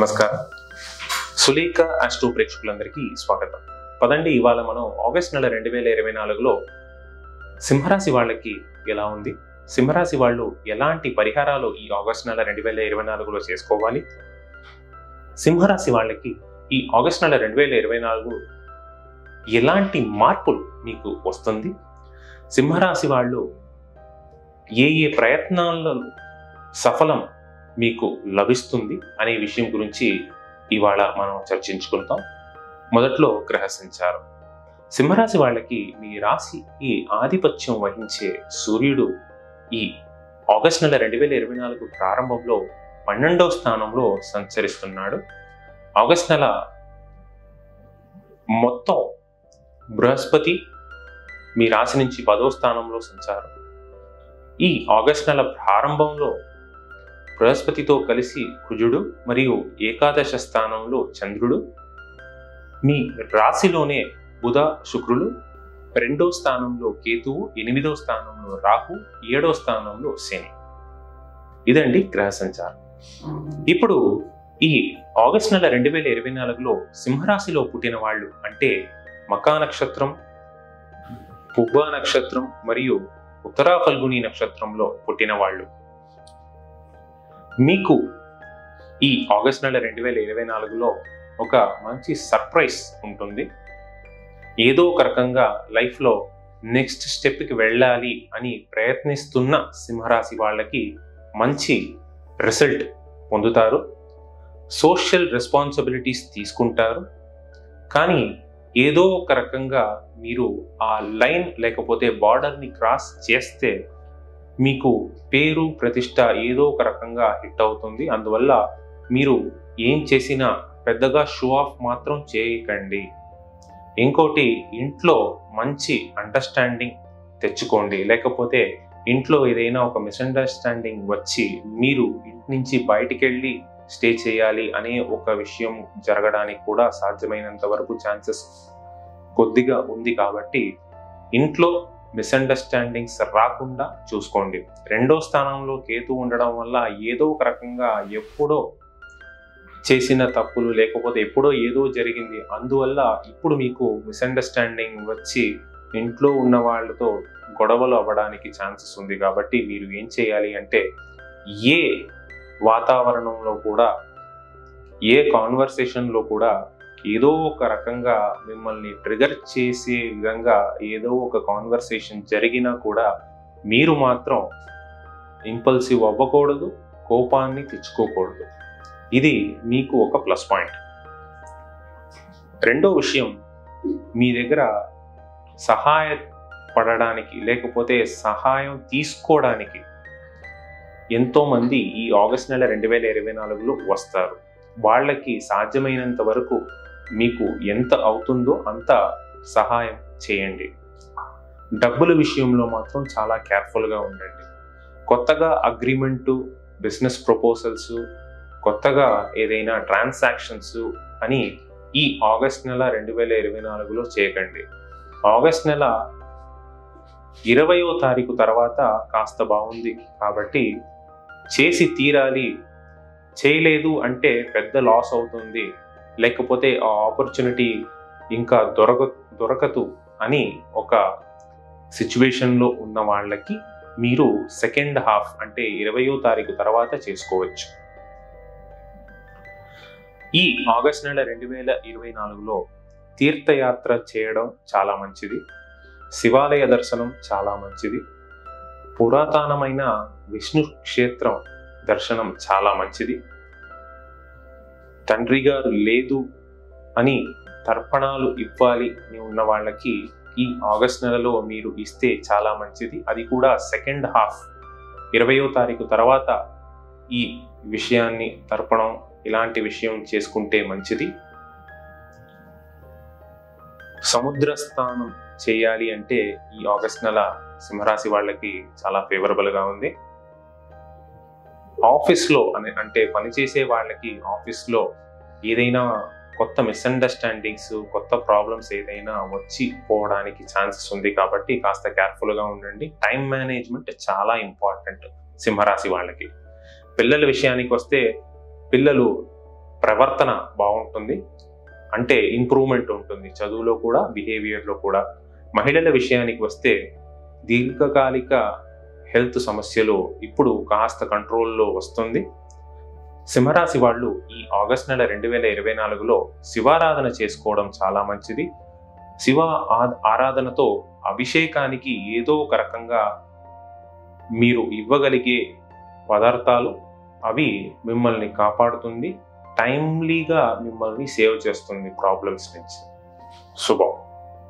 నమస్కారం. సులేఖ ఆస్ట్రో ప్రేక్షకులందరికీ స్వాగతం. పదండి, ఇవాళ మనం ఆగస్ట్ నెల 2024లో సింహరాశి వాళ్ళకి ఎలా ఉంది, సింహరాశి వాళ్ళు ఎలాంటి పరిహారాలు ఈ ఆగస్ట్ నెల 2024లో చేసుకోవాలి, సింహరాశి వాళ్ళకి ఈ ఆగస్ట్ నెల 2024 ఎలాంటి మార్పులు మీకు వస్తుంది, సింహరాశి వాళ్ళు ఏ ఏ ప్రయత్నాల్లో సఫలం మీకు లభిస్తుంది అనే విషయం గురించి ఇవాళ మనం చర్చించుకుంటాం. మొదట్లో గ్రహ సంచారం. సింహరాశి వాళ్ళకి మీ రాశికి ఆధిపత్యం వహించే సూర్యుడు ఈ ఆగస్ట్ నెల 2024 ప్రారంభంలో 12వ స్థానంలో సంచరిస్తున్నాడు. ఆగస్ట్ నెల మొత్తం బృహస్పతి మీ రాశి నుంచి 10వ స్థానంలో సంచారం. ఈ ఆగస్ట్ నెల ప్రారంభంలో బృహస్పతితో కలిసి కుజుడు మరియు ఏకాదశ స్థానంలో చంద్రుడు, మీ రాశిలోనే బుధ శుక్రులు, 2వ స్థానంలో కేతువు, 8వ స్థానంలో రాహు, 7వ స్థానంలో శని. ఇదండి గ్రహ సంచారం. ఇప్పుడు ఈ ఆగస్ట్ నెల 2024లో సింహరాశిలో పుట్టిన వాళ్ళు అంటే మకా నక్షత్రం, పుబ్బ నక్షత్రం మరియు ఉత్తరా ఫల్గుని నక్షత్రంలో పుట్టిన వాళ్ళు, మీకు ఈ ఆగస్ట్ నెల 2024లో ఒక మంచి సర్ప్రైజ్ ఉంటుంది. ఏదో ఒక రకంగా లైఫ్లో నెక్స్ట్ స్టెప్కి వెళ్ళాలి అని ప్రయత్నిస్తున్న సింహరాశి వాళ్ళకి మంచి రిజల్ట్ పొందుతారు. సోషల్ రెస్పాన్సిబిలిటీస్ తీసుకుంటారు. కానీ ఏదో ఒక రకంగా మీరు ఆ లైన్ లేకపోతే బార్డర్ని క్రాస్ చేస్తే మీకు పేరు ప్రతిష్ట ఏదో ఒక రకంగా హిట్ అవుతుంది. అందువల్ల మీరు ఏం చేసినా పెద్దగా షో ఆఫ్ మాత్రం చేయకండి. ఇంకోటి, ఇంట్లో మంచి అండర్స్టాండింగ్ తెచ్చుకోండి. లేకపోతే ఇంట్లో ఏదైనా ఒక మిస్అండర్స్టాండింగ్ వచ్చి మీరు ఇంటి నుంచి బయటికి వెళ్ళి స్టే చేయాలి అనే ఒక విషయం జరగడానికి కూడా సాధ్యమైనంత వరకు ఛాన్సెస్ కొద్దిగా ఉంది. కాబట్టి ఇంట్లో మిస్అండర్స్టాండింగ్స్ రాకుండా చూసుకోండి. 2వ స్థానంలో కేతు ఉండడం వల్ల ఏదో ఒక రకంగా ఎప్పుడో చేసిన తప్పులు లేకపోతే ఎప్పుడో ఏదో జరిగింది, అందువల్ల ఇప్పుడు మీకు మిస్అండర్స్టాండింగ్ వచ్చి ఇంట్లో ఉన్న వాళ్ళతో గొడవలు అవ్వడానికి ఛాన్సెస్ ఉంది. కాబట్టి మీరు ఏం చేయాలి అంటే ఏ వాతావరణంలో కూడా ఏ కాన్వర్సేషన్లో కూడా ఏదో ఒక రకంగా మిమ్మల్ని ట్రిగర్ చేసే విధంగా ఏదో ఒక కాన్వర్సేషన్ జరిగినా కూడా మీరు మాత్రం ఇంపల్సివ్ అవ్వకూడదు, కోపాన్ని తెచ్చుకోకూడదు. ఇది మీకు ఒక ప్లస్ పాయింట్. రెండో విషయం, మీ దగ్గర సహాయపడడానికి లేకపోతే సహాయం తీసుకోవడానికి ఎంతోమంది ఈ ఆగస్ట్ నెల 2024లో వస్తారు. వాళ్ళకి సాధ్యమైనంత వరకు మీకు ఎంత అవుతుందో అంత సహాయం చేయండి. డబ్బుల విషయంలో మాత్రం చాలా కేర్ఫుల్గా ఉండండి. కొత్తగా అగ్రిమెంటు, బిజినెస్ ప్రపోజల్స్, కొత్తగా ఏదైనా ట్రాన్సాక్షన్స్ అని ఈ ఆగస్ట్ నెల 2024లో చేయకండి. ఆగస్ట్ నెల 20వ తారీఖు తర్వాత కాస్త బాగుంది కాబట్టి చేసి తీరాలి, చేయలేదు అంటే పెద్ద లాస్ అవుతుంది, లేకపోతే ఆ ఆపర్చునిటీ ఇంకా దొరకదు అని ఒక సిచ్యువేషన్లో ఉన్న వాళ్ళకి మీరు సెకండ్ హాఫ్ అంటే 20వ తారీఖు తర్వాత చేసుకోవచ్చు. ఈ ఆగస్ట్ నెల 2024లో తీర్థయాత్ర చేయడం చాలా మంచిది. శివాలయ దర్శనం చాలా మంచిది. పురాతనమైన విష్ణు క్షేత్రం దర్శనం చాలా మంచిది. తండ్రి గారు లేదు అని తర్పణాలు ఇవ్వాలి అని ఉన్న వాళ్ళకి ఈ ఆగస్ట్ నెలలో మీరు ఇస్తే చాలా మంచిది. అది కూడా సెకండ్ హాఫ్ 20వ తారీఖు తర్వాత ఈ విషయాన్ని తర్పణం ఇలాంటి విషయం చేసుకుంటే మంచిది. సముద్ర స్నానం చేయాలి అంటే ఈ ఆగస్ట్ నెల సింహరాశి వాళ్ళకి చాలా ఫేవరబుల్గా ఉంది. ఆఫీస్లో అంటే పనిచేసే వాళ్ళకి ఆఫీస్లో ఏదైనా కొత్త మిస్అండర్స్టాండింగ్స్, కొత్త ప్రాబ్లమ్స్ ఏదైనా వచ్చి పోవడానికి ఛాన్సెస్ ఉంది. కాబట్టి కాస్త కేర్ఫుల్గా ఉండండి. టైం మేనేజ్మెంట్ చాలా ఇంపార్టెంట్ సింహరాశి వాళ్ళకి. పిల్లల విషయానికి వస్తే పిల్లలు ప్రవర్తన బాగుంటుంది, అంటే ఇంప్రూవ్మెంట్ ఉంటుంది చదువులో కూడా, బిహేవియర్లో కూడా. మహిళల విషయానికి వస్తే దీర్ఘకాలిక హెల్త్ సమస్యలు ఇప్పుడు కాస్త కంట్రోల్లో వస్తుంది. సింహరాశి వాళ్ళు ఈ ఆగస్ట్ నెల 2024లో శివారాధన చేసుకోవడం చాలా మంచిది. శివ ఆరాధనతో అభిషేకానికి ఏదో ఒక రకంగా మీరు ఇవ్వగలిగే పదార్థాలు అవి మిమ్మల్ని కాపాడుతుంది, టైమ్లీగా మిమ్మల్ని సేవ్ చేస్తుంది ప్రాబ్లమ్స్ నుంచి. శుభం.